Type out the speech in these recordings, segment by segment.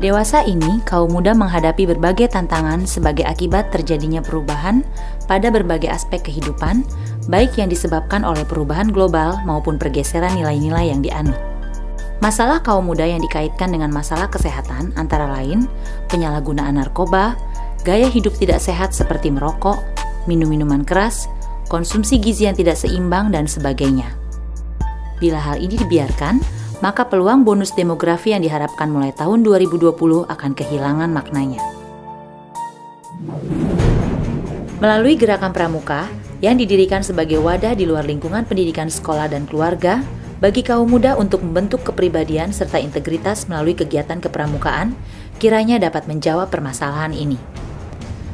Dewasa ini, kaum muda menghadapi berbagai tantangan sebagai akibat terjadinya perubahan pada berbagai aspek kehidupan, baik yang disebabkan oleh perubahan global maupun pergeseran nilai-nilai yang dianut. Masalah kaum muda yang dikaitkan dengan masalah kesehatan antara lain penyalahgunaan narkoba, gaya hidup tidak sehat seperti merokok, minum minuman keras, konsumsi gizi yang tidak seimbang, dan sebagainya. Bila hal ini dibiarkan, maka peluang bonus demografi yang diharapkan mulai tahun 2020 akan kehilangan maknanya. Melalui Gerakan Pramuka yang didirikan sebagai wadah di luar lingkungan pendidikan sekolah dan keluarga, bagi kaum muda untuk membentuk kepribadian serta integritas melalui kegiatan kepramukaan, kiranya dapat menjawab permasalahan ini.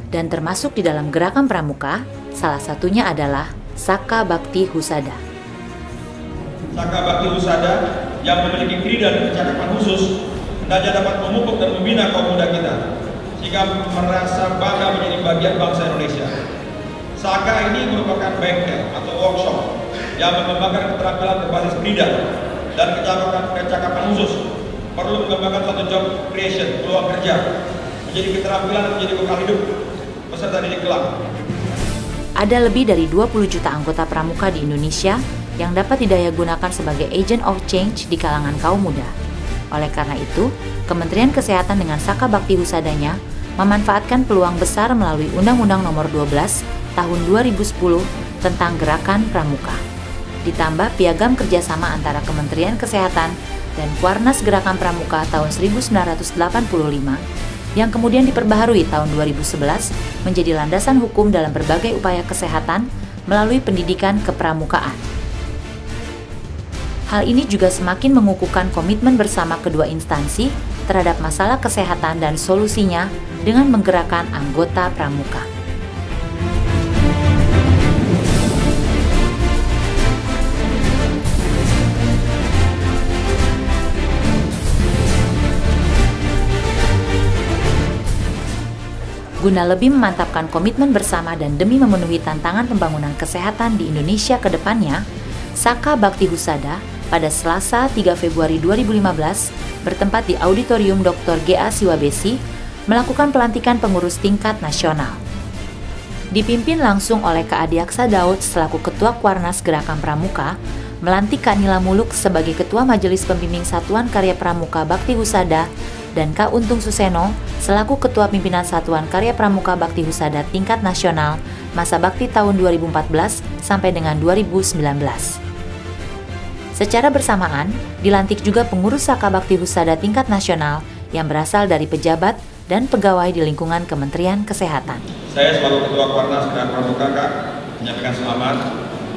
Dan termasuk di dalam Gerakan Pramuka, salah satunya adalah Saka Bakti Husada. Saka Bakti Husada yang memiliki kiri dan kecakapan khusus hendaknya dapat memupuk dan membina kaum muda kita sehingga merasa bangga menjadi bagian bangsa Indonesia. Saka ini merupakan bengkel atau workshop yang mengembangkan keterampilan berbasis bidang dan kecakapan khusus, perlu mengembangkan suatu job creation, peluang kerja, menjadi keterampilan menjadi bekal hidup peserta didik kelak. Ada lebih dari 20 juta anggota pramuka di Indonesia yang dapat didayagunakan sebagai agent of change di kalangan kaum muda. Oleh karena itu, Kementerian Kesehatan dengan Saka Bakti Husadanya memanfaatkan peluang besar melalui Undang-Undang Nomor 12 Tahun 2010 tentang Gerakan Pramuka. Ditambah piagam kerjasama antara Kementerian Kesehatan dan Kuarnas Gerakan Pramuka tahun 1985 yang kemudian diperbaharui tahun 2011 menjadi landasan hukum dalam berbagai upaya kesehatan melalui pendidikan kepramukaan. Hal ini juga semakin mengukuhkan komitmen bersama kedua instansi terhadap masalah kesehatan dan solusinya dengan menggerakkan anggota pramuka. Guna lebih memantapkan komitmen bersama dan demi memenuhi tantangan pembangunan kesehatan di Indonesia ke depannya, Saka Bakti Husada pada Selasa 3 Februari 2015 bertempat di Auditorium Dr. G.A. Siwabesi melakukan pelantikan pengurus tingkat nasional. Dipimpin langsung oleh Kak Adiaksa Daud selaku Ketua Kuarnas Gerakan Pramuka, melantik Kak Nila Muluk sebagai Ketua Majelis Pembimbing Satuan Karya Pramuka Bakti Husada dan Kak Untung Suseno selaku Ketua Pimpinan Satuan Karya Pramuka Bakti Husada tingkat nasional masa bakti tahun 2014 sampai dengan 2019. Secara bersamaan, dilantik juga pengurus Saka Bakti Husada tingkat nasional yang berasal dari pejabat dan pegawai di lingkungan Kementerian Kesehatan. Saya sebagai Ketua Kuarnas Gerakan Pramuka menyampaikan selamat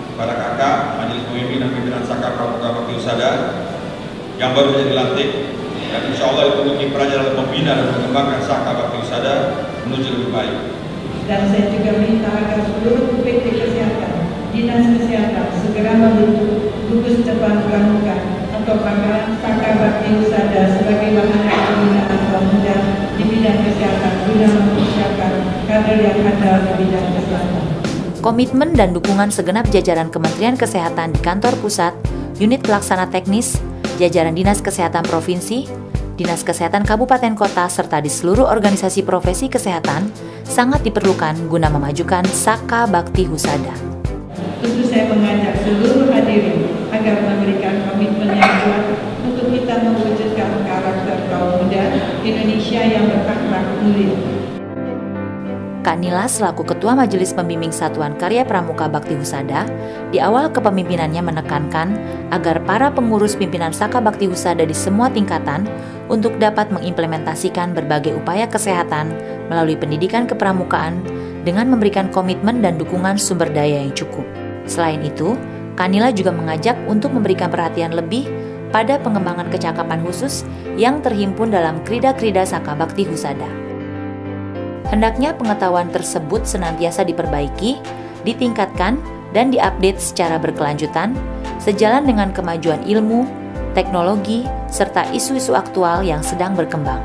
kepada kakak, Majelis Pemimpin dan Pimpinan Saka Pramuka Bakti Husada yang baru saja dilantik, dan insya Allah itu kiprahnya dalam membina dan mengembangkan Saka Bakti Husada menuju lebih baik. Dan saya juga minta agar seluruh PT Kesehatan, Dinas Kesehatan segera membentuk gugus depan pramuka atau pangkalan Saka Bakti Husada sebagai bahan pembinaan kaum muda di bidang kesehatan guna mempersiapkan kader yang handal di bidang kesehatan. Komitmen dan dukungan segenap jajaran Kementerian Kesehatan di kantor pusat, unit pelaksana teknis, jajaran Dinas Kesehatan Provinsi, Dinas Kesehatan Kabupaten Kota, serta di seluruh organisasi profesi kesehatan sangat diperlukan guna memajukan Saka Bakti Husada. Tentu saya mengajak seluruh hadirin agar memberikan komitmen yang kuat untuk kita mewujudkan karakter kaum muda Indonesia yang berakhlak mulia. Kak Nila selaku Ketua Majelis Pembimbing Satuan Karya Pramuka Bakti Husada, di awal kepemimpinannya menekankan agar para pengurus pimpinan Saka Bakti Husada di semua tingkatan untuk dapat mengimplementasikan berbagai upaya kesehatan melalui pendidikan kepramukaan dengan memberikan komitmen dan dukungan sumber daya yang cukup. Selain itu, Kak Nila juga mengajak untuk memberikan perhatian lebih pada pengembangan kecakapan khusus yang terhimpun dalam krida-krida Saka Bakti Husada. Hendaknya pengetahuan tersebut senantiasa diperbaiki, ditingkatkan, dan diupdate secara berkelanjutan, sejalan dengan kemajuan ilmu, teknologi, serta isu-isu aktual yang sedang berkembang,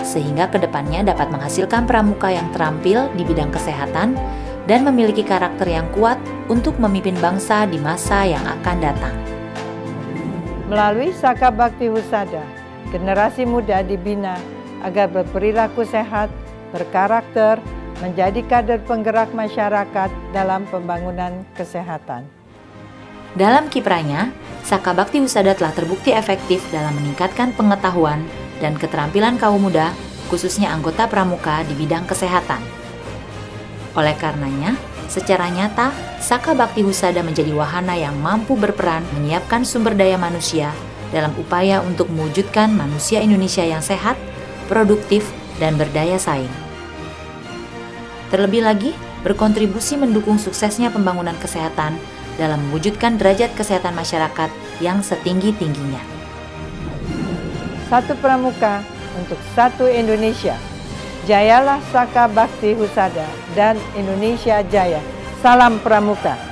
sehingga kedepannya dapat menghasilkan pramuka yang terampil di bidang kesehatan dan memiliki karakter yang kuat untuk memimpin bangsa di masa yang akan datang. Melalui Saka Bakti Husada, generasi muda dibina agar berperilaku sehat, berkarakter, menjadi kader penggerak masyarakat dalam pembangunan kesehatan. Dalam kiprahnya, Saka Bakti Husada telah terbukti efektif dalam meningkatkan pengetahuan dan keterampilan kaum muda, khususnya anggota pramuka di bidang kesehatan. Oleh karenanya, secara nyata, Saka Bakti Husada menjadi wahana yang mampu berperan menyiapkan sumber daya manusia dalam upaya untuk mewujudkan manusia Indonesia yang sehat, produktif, dan berdaya saing. Terlebih lagi, berkontribusi mendukung suksesnya pembangunan kesehatan dalam mewujudkan derajat kesehatan masyarakat yang setinggi-tingginya. Satu pramuka untuk satu Indonesia. Jayalah Saka Bakti Husada dan Indonesia Jaya. Salam Pramuka.